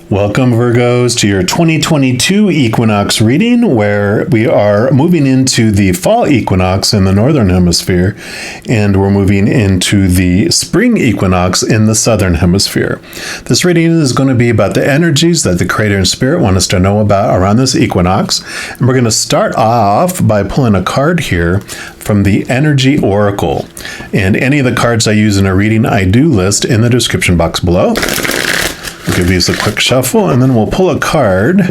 Welcome, Virgos, to your 2022 Equinox reading, where we are moving into the fall equinox in the Northern Hemisphere, and we're moving into the spring equinox in the Southern Hemisphere. This reading is going to be about the energies that the Creator and Spirit want us to know about around this equinox. And we're going to start off by pulling a card here from the Energy Oracle. And any of the cards I use in a reading, I do list in the description box below. We'll give these a quick shuffle, and then we'll pull a card.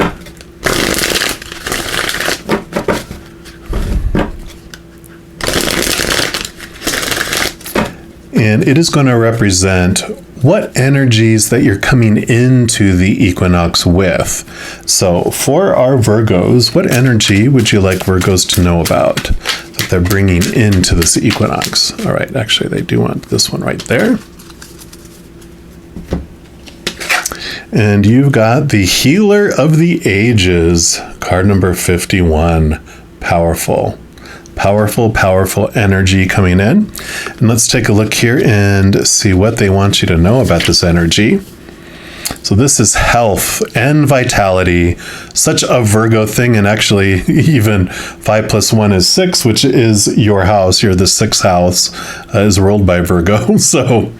And it is going to represent what energies that you're coming into the equinox with. So for our Virgos, what energy would you like Virgos to know about that they're bringing into this equinox? All right, actually, they do want this one right there. And you've got the Healer of the Ages, card number 51. Powerful, powerful, powerful energy coming in. And let's take a look here and see what they want you to know about this energy. So this is health and vitality, such a Virgo thing. And actually, even 5 + 1 is 6, which is your house. You're the 6th house, is ruled by Virgo. So,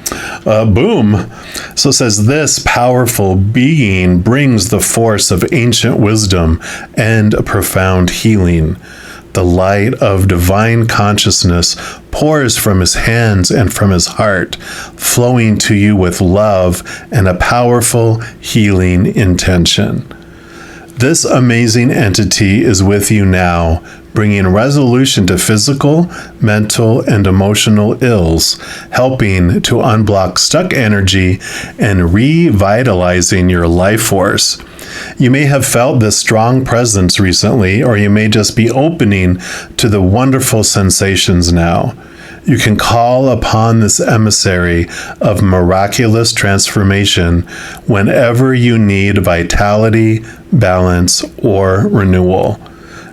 boom. So it says, this powerful being brings the force of ancient wisdom and a profound healing. The light of divine consciousness pours from his hands and from his heart, flowing to you with love and a powerful healing intention. This amazing entity is with you now, bringing resolution to physical, mental, and emotional ills, helping to unblock stuck energy and revitalizing your life force. You may have felt this strong presence recently, or you may just be opening to the wonderful sensations now. You can call upon this emissary of miraculous transformation whenever you need vitality, balance, or renewal.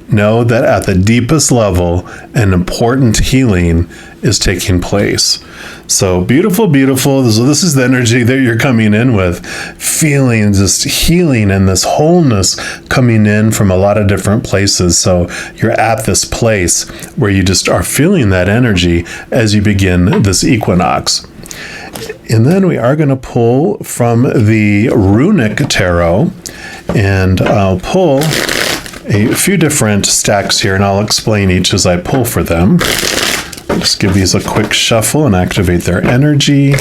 Know that at the deepest level, an important healing is taking place. So beautiful, beautiful. So this is the energy that you're coming in with, feeling just healing and this wholeness coming in from a lot of different places. So you're at this place where you just are feeling that energy as you begin this equinox. And then we are going to pull from the Runic Tarot, and I'll pull a few different stacks here, and I'll explain each as I pull for them. Just give these a quick shuffle and activate their energy.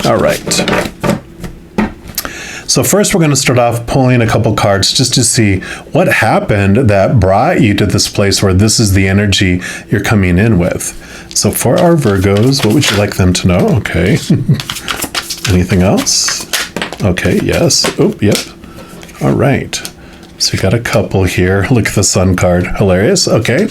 All right. So first we're going to start off pulling a couple cards just to see what happened that brought you to this place where this is the energy you're coming in with. So for our Virgos, what would you like them to know? Okay. Anything else? Okay, yes. Oh, yep. All right. So you got a couple here. Look at the Sun card. Hilarious. Okay.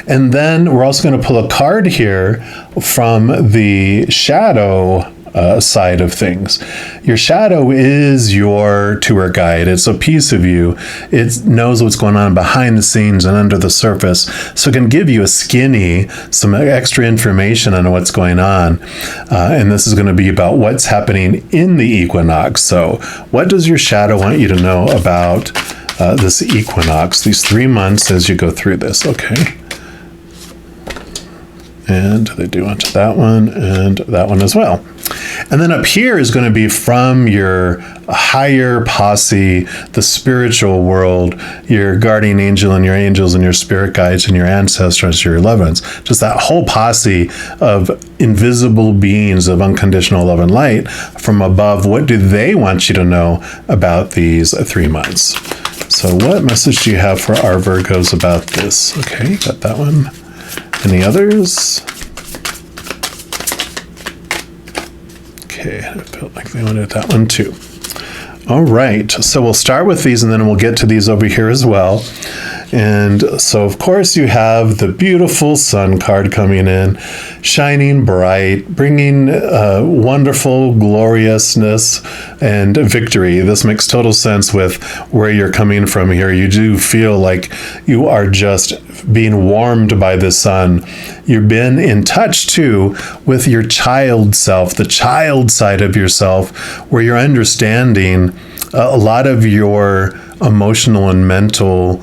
And then we're also going to pull a card here from the shadow side of things. Your shadow is your tour guide. It's a piece of you. It knows what's going on behind the scenes and under the surface. So it can give you some extra information on what's going on. And this is going to be about what's happening in the equinox. So what does your shadow want you to know about this equinox, these 3 months as you go through this? Okay. And they do want that one and that one as well. And then up here is going to be from your higher posse, the spiritual world, your guardian angel and your angels and your spirit guides and your ancestors, your loved ones. Just that whole posse of invisible beings of unconditional love and light from above. What do they want you to know about these 3 months? So what message do you have for our Virgos about this? Okay, got that one. Any others? Okay, I felt like they wanted that one too. All right, so we'll start with these and then we'll get to these over here as well. And so, of course, you have the beautiful Sun card coming in, shining bright, bringing wonderful gloriousness and victory. This makes total sense with where you're coming from here. You do feel like you are just being warmed by the sun. You've been in touch, too, with your child self, the child side of yourself, where you're understanding a lot of your emotional and mental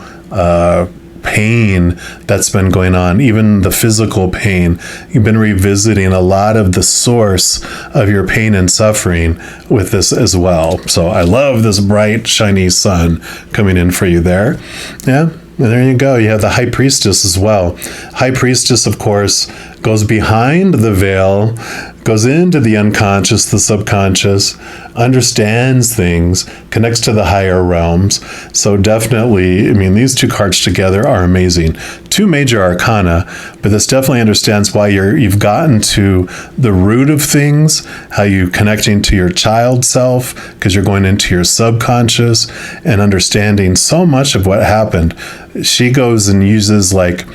pain that's been going on, even the physical pain. You've been revisiting a lot of the source of your pain and suffering with this as well. So I love this bright, shiny sun coming in for you there. Yeah. And there you go. You have the High Priestess as well. High Priestess, of course, goes behind the veil, goes into the unconscious, the subconscious, understands things, connects to the higher realms. So definitely, I mean, these two cards together are amazing. Two major arcana, but this definitely understands why you've gotten to the root of things, how you're connecting to your child self, because you're going into your subconscious and understanding so much of what happened. She goes and uses like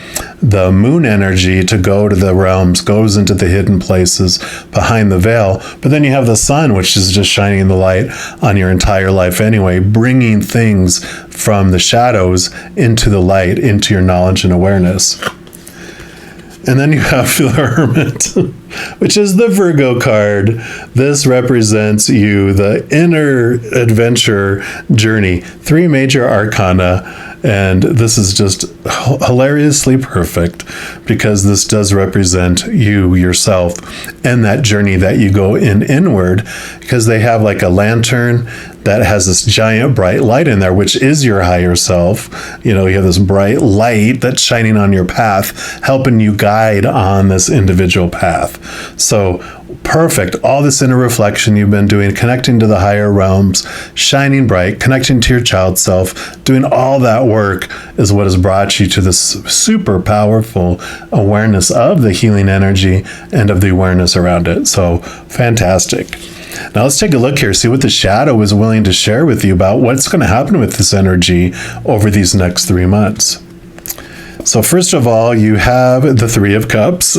the moon energy to go to the realms, goes into the hidden places behind the veil. But then you have the sun, which is just shining the light on your entire life anyway, bringing things from the shadows into the light, into your knowledge and awareness. And then you have the Hermit, which is the Virgo card. This represents you, the inner adventure journey. 3 major arcana. And this is just hilariously perfect because this does represent you, yourself, and that journey that you go inward, because they have like a lantern that has this giant bright light in there, which is your higher self. You know, you have this bright light that's shining on your path, helping you guide on this individual path. So perfect. All this inner reflection you've been doing, connecting to the higher realms, shining bright, connecting to your child self, doing all that work is what has brought you to this super powerful awareness of the healing energy and of the awareness around it. So fantastic. Now let's take a look here, see what the shadow is willing to share with you about what's going to happen with this energy over these next 3 months. So first of all, you have the 3 of Cups.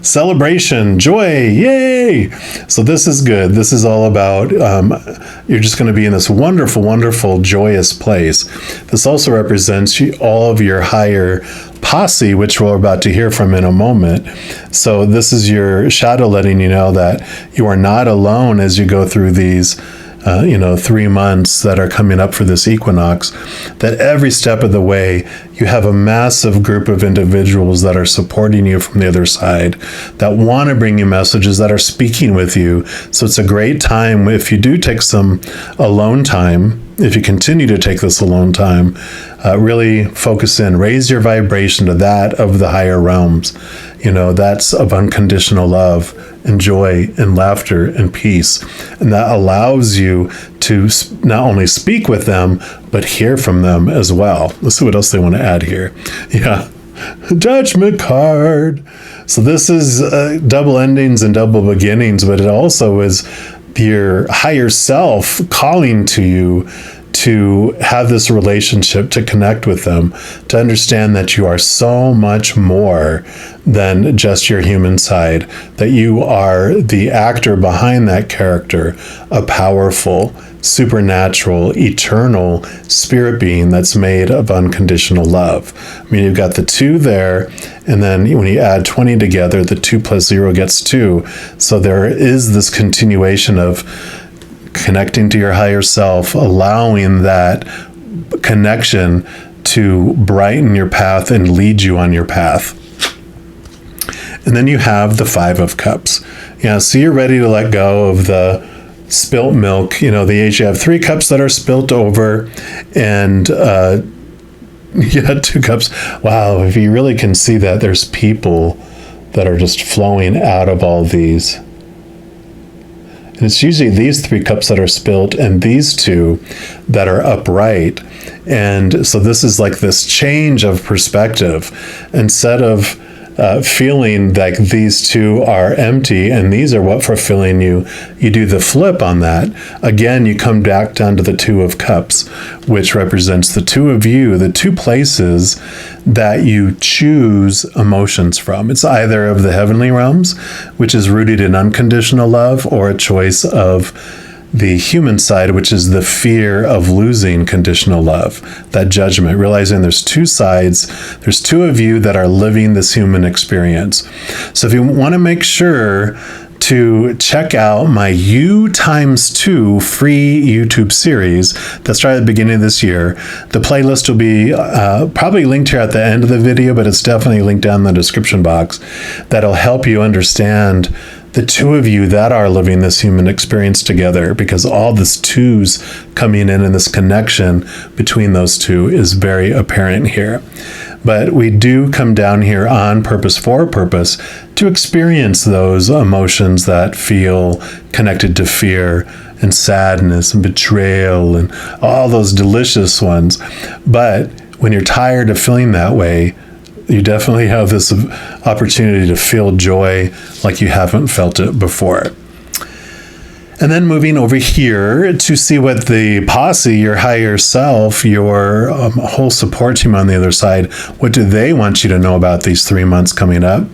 Celebration, joy, yay! So this is good. This is all about, you're just going to be in this wonderful, wonderful, joyous place. This also represents all of your higher posse, which we're about to hear from in a moment. So this is your shadow letting you know that you are not alone as you go through these 3 months that are coming up for this equinox, that every step of the way you have a massive group of individuals that are supporting you from the other side, that want to bring you messages, that are speaking with you. So it's a great time if you do take some alone time, if you continue to take this alone time, really focus in, raise your vibration to that of the higher realms. You know, that's of unconditional love and joy and laughter and peace. And that allows you to not only speak with them, but hear from them as well. Let's see what else they want to add here. Yeah. Judgment card. So this is double endings and double beginnings, but it also is your higher self calling to you to have this relationship, to connect with them, to understand that you are so much more than just your human side, that you are the actor behind that character, a powerful, supernatural, eternal spirit being that's made of unconditional love. I mean, you've got the 2 there, and then when you add 20 together, the 2 plus 0 gets 2. So there is this continuation of connecting to your higher self, allowing that connection to brighten your path and lead you on your path. And then you have the 5 of Cups. Yeah, so you're ready to let go of the spilt milk. You know, you have 3 cups that are spilt over, and you had 2 cups. Wow, if you really can see that, there's people that are just flowing out of all these. And it's usually these 3 cups that are spilt and these 2 that are upright. And so this is like this change of perspective. Instead of feeling like these 2 are empty and these are what fulfilling you, you do the flip on that. Again, you come back down to the 2 of Cups, which represents the 2 of you, the 2 places that you choose emotions from. It's either of the heavenly realms, which is rooted in unconditional love, or a choice of the human side, which is the fear of losing conditional love, that judgment, realizing there's 2 sides, there's 2 of you that are living this human experience. So if you want to make sure to check out my U times 2 free YouTube series that started at the beginning of this year. The playlist will be probably linked here at the end of the video, but it's definitely linked down in the description box. That'll help you understand the two of you that are living this human experience together, because all this twos coming in and this connection between those two is very apparent here. But we do come down here on purpose for a purpose to experience those emotions that feel connected to fear and sadness and betrayal and all those delicious ones. But when you're tired of feeling that way, you definitely have this opportunity to feel joy like you haven't felt it before. And then moving over here to see what the posse, your higher self, your whole support team on the other side, what do they want you to know about these 3 months coming up?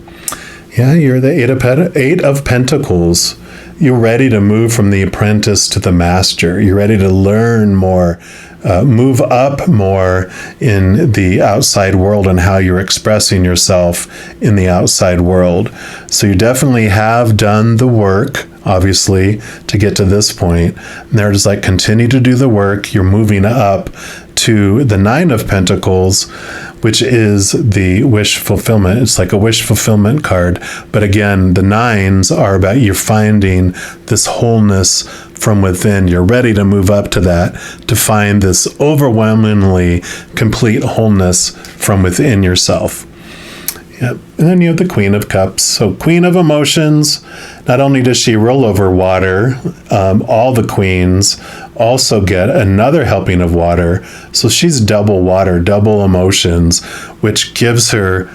Yeah, you're the Eight of Pentacles. You're ready to move from the apprentice to the master. You're ready to learn more, move up more in the outside world and how you're expressing yourself in the outside world. So you definitely have done the work, obviously, to get to this point. And they're just like, continue to do the work. You're moving up to the Nine of Pentacles, which is the wish fulfillment. It's like a wish fulfillment card. But again, the nines are about you finding this wholeness from within. You're ready to move up to that, to find this overwhelmingly complete wholeness from within yourself. Yep. And then you have the Queen of Cups. So Queen of Emotions, not only does she roll over water, all the queens also get another helping of water. So she's double water, double emotions, which gives her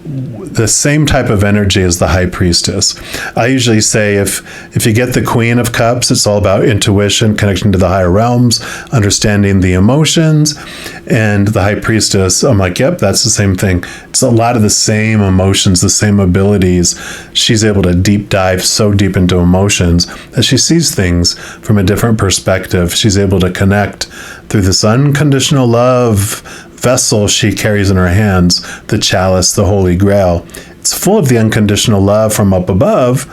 the same type of energy as the High Priestess. I usually say if you get the Queen of Cups, it's all about intuition, connection to the higher realms, understanding the emotions. And the High Priestess, I'm like, yep, that's the same thing. It's a lot of the same emotions, the same abilities. She's able to deep dive so deep into emotions that she sees things from a different perspective. She's able to connect through this unconditional love vessel she carries in her hands, the chalice, the Holy Grail. It's full of the unconditional love from up above,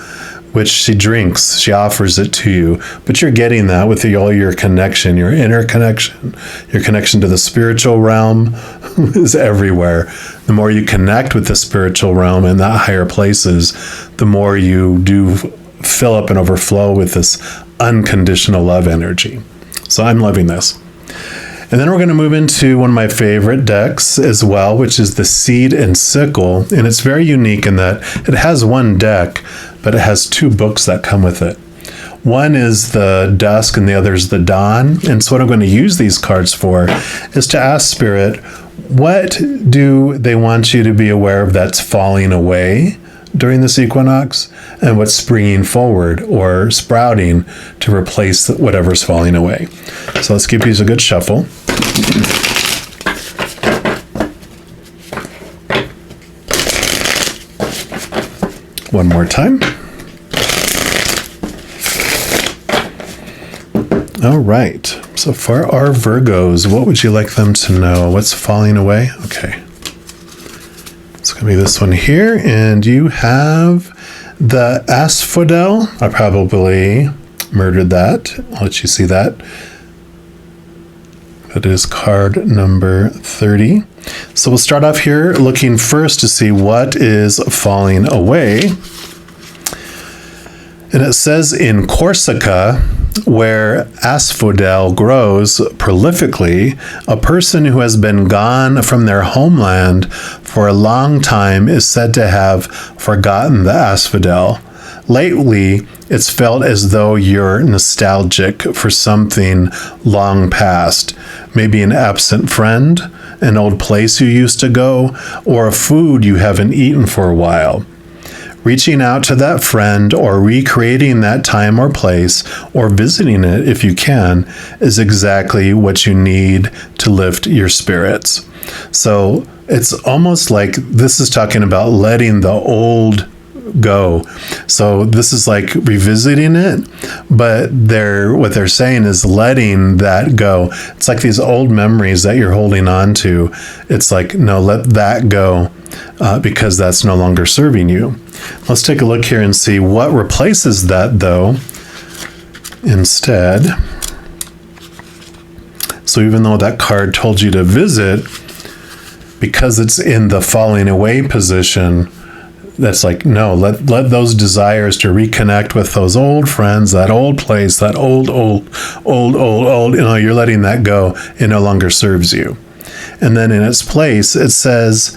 which she drinks. She offers it to you. But you're getting that with all your connection, your inner connection, your connection to the spiritual realm is everywhere. The more you connect with the spiritual realm and that higher places, the more you do fill up and overflow with this unconditional love energy. So I'm loving this. And then we're going to move into one of my favorite decks as well, which is the Seed and Sickle. And it's very unique in that it has one deck, but it has two books that come with it. One is the Dusk and the other is the Dawn. And so what I'm going to use these cards for is to ask Spirit, what do they want you to be aware of that's falling away during this equinox, and what's springing forward or sprouting to replace whatever's falling away. So let's give these a good shuffle. One more time. All right. So for our Virgos, what would you like them to know? What's falling away? Okay. It's going to be this one here, and you have the Asphodel. I probably murdered that. I'll let you see that. That is card number 30. So we'll start off here looking first to see what is falling away. And it says in Corsica, where asphodel grows prolifically, a person who has been gone from their homeland for a long time is said to have forgotten the asphodel. Lately, it's felt as though you're nostalgic for something long past, maybe an absent friend, an old place you used to go, or a food you haven't eaten for a while. Reaching out to that friend or recreating that time or place or visiting it if you can is exactly what you need to lift your spirits. So it's almost like this is talking about letting the old go. So this is like revisiting it, but what they're saying is letting that go. It's like these old memories that you're holding on to. It's like, no, let that go because that's no longer serving you. Let's take a look here and see what replaces that, though, instead. So even though that card told you to visit, because it's in the falling away position, that's like, no, let those desires to reconnect with those old friends, that old place, that old, you're letting that go. It no longer serves you. And then in its place, it says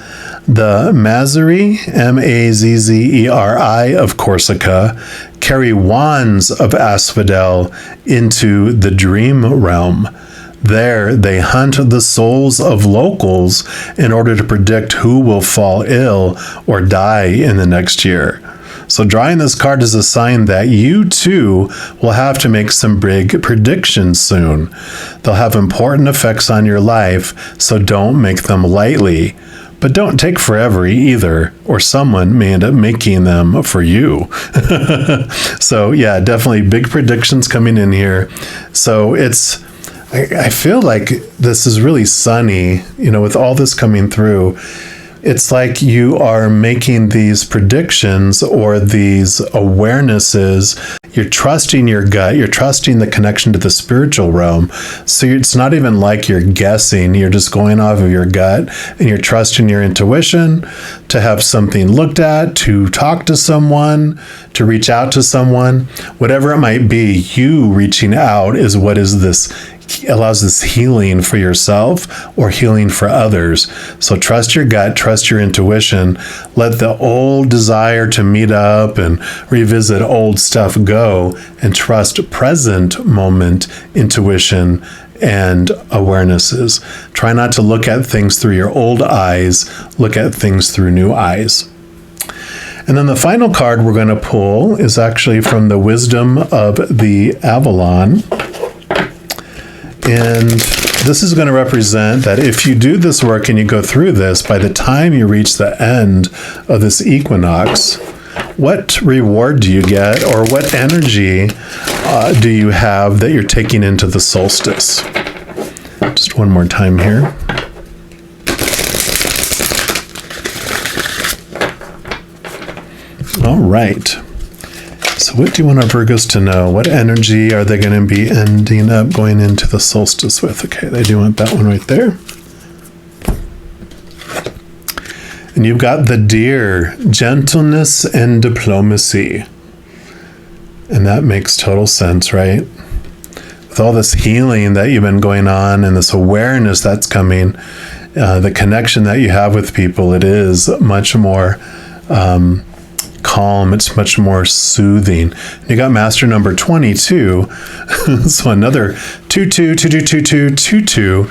the Mazzeri, Mazzeri of Corsica, carry wands of asphodel into the dream realm. There, they hunt the souls of locals in order to predict who will fall ill or die in the next year. So drawing this card is a sign that you too will have to make some big predictions soon. They'll have important effects on your life, so don't make them lightly. But don't take forever either, or someone may end up making them for you. So yeah, definitely big predictions coming in here. So I feel like this is really sunny, with all this coming through. It's like you are making these predictions or these awarenesses. You're trusting your gut. You're trusting the connection to the spiritual realm. So it's not even like you're guessing. You're just going off of your gut, and you're trusting your intuition to have something looked at, to talk to someone, to reach out to someone. Whatever it might be, you reaching out is what allows this healing for yourself or healing for others. So trust your gut, trust your intuition. Let the old desire to meet up and revisit old stuff go, and trust present moment intuition and awarenesses. Try not to look at things through your old eyes. Look at things through new eyes. And then the final card we're going to pull is actually from the Wisdom of the Avalon. And this is going to represent that if you do this work and you go through this, by the time you reach the end of this equinox, what reward do you get, or what energy do you have that you're taking into the solstice? Just one more time here. All right. So what do you want our Virgos to know? What energy are they going to be ending up going into the solstice with? Okay, they do want that one right there. And you've got the Deer, gentleness and diplomacy. And that makes total sense, right? With all this healing that you've been going on and this awareness that's coming, the connection that you have with people, it is much more calm. It's much more soothing. You got master number 22. So another 22.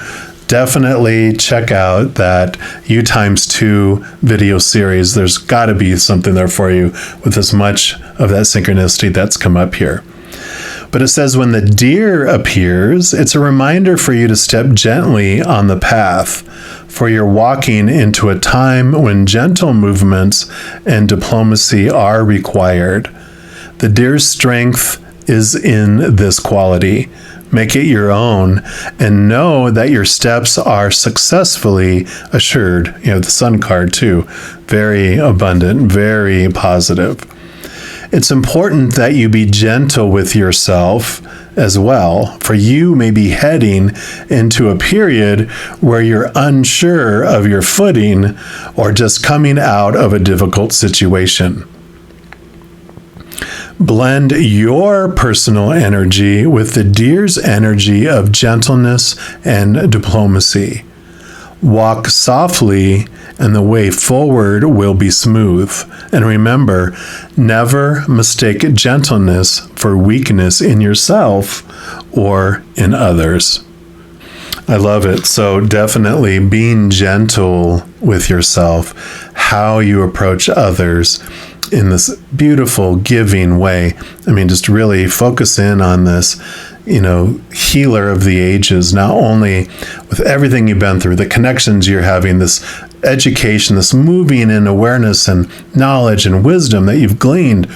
Definitely check out that U times 2 video series. There's got to be something there for you with as much of that synchronicity that's come up here. But it says when the deer appears, it's a reminder for you to step gently on the path, for you're walking into a time when gentle movements and diplomacy are required. The deer's strength is in this quality. Make it your own and know that your steps are successfully assured. The Sun card too. Very abundant, very positive. It's important that you be gentle with yourself as well, for you may be heading into a period where you're unsure of your footing or just coming out of a difficult situation. Blend your personal energy with the deer's energy of gentleness and diplomacy. Walk softly, and the way forward will be smooth. And remember, never mistake gentleness for weakness in yourself or in others. I love it. So definitely being gentle with yourself, how you approach others in this beautiful, giving way. Just really focus in on this, healer of the ages, not only with everything you've been through, the connections you're having, this education, this moving in awareness and knowledge and wisdom that you've gleaned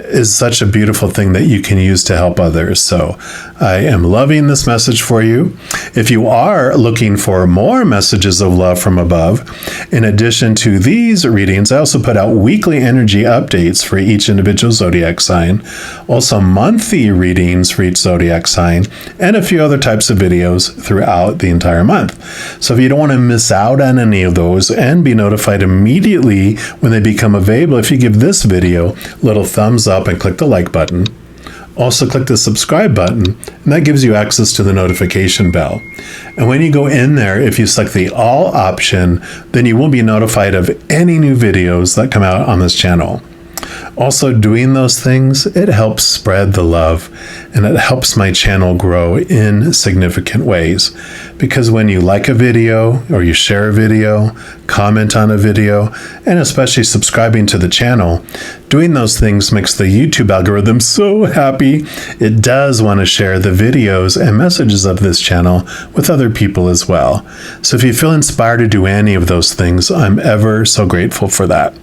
is such a beautiful thing that you can use to help others. So I am loving this message for you. If you are looking for more messages of love from above, in addition to these readings, I also put out weekly energy updates for each individual zodiac sign, also monthly readings for each zodiac sign, and a few other types of videos throughout the entire month. So if you don't want to miss out on any of those and be notified immediately when they become available, if you give this video a little thumbs up and click the like button. Also click the subscribe button, and that gives you access to the notification bell. And when you go in there, if you select the all option, then you will be notified of any new videos that come out on this channel. Also, doing those things, it helps spread the love, and it helps my channel grow in significant ways. Because when you like a video, or you share a video, comment on a video, and especially subscribing to the channel, doing those things makes the YouTube algorithm so happy. It does want to share the videos and messages of this channel with other people as well. So if you feel inspired to do any of those things, I'm ever so grateful for that.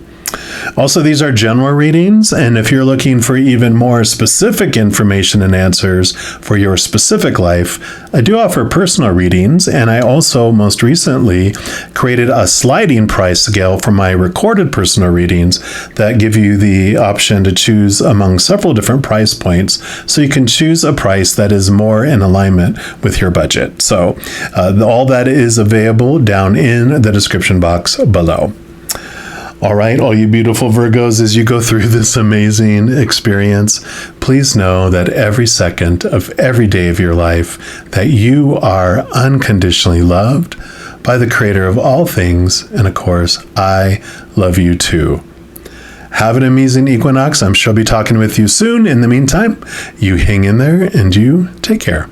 Also, these are general readings, and if you're looking for even more specific information and answers for your specific life, I do offer personal readings, and I also most recently created a sliding price scale for my recorded personal readings that give you the option to choose among several different price points, so you can choose a price that is more in alignment with your budget. So all that is available down in the description box below. All right, all you beautiful Virgos, as you go through this amazing experience, please know that every second of every day of your life, that you are unconditionally loved by the Creator of all things. And of course, I love you too. Have an amazing equinox. I'm sure I'll be talking with you soon. In the meantime, you hang in there and you take care.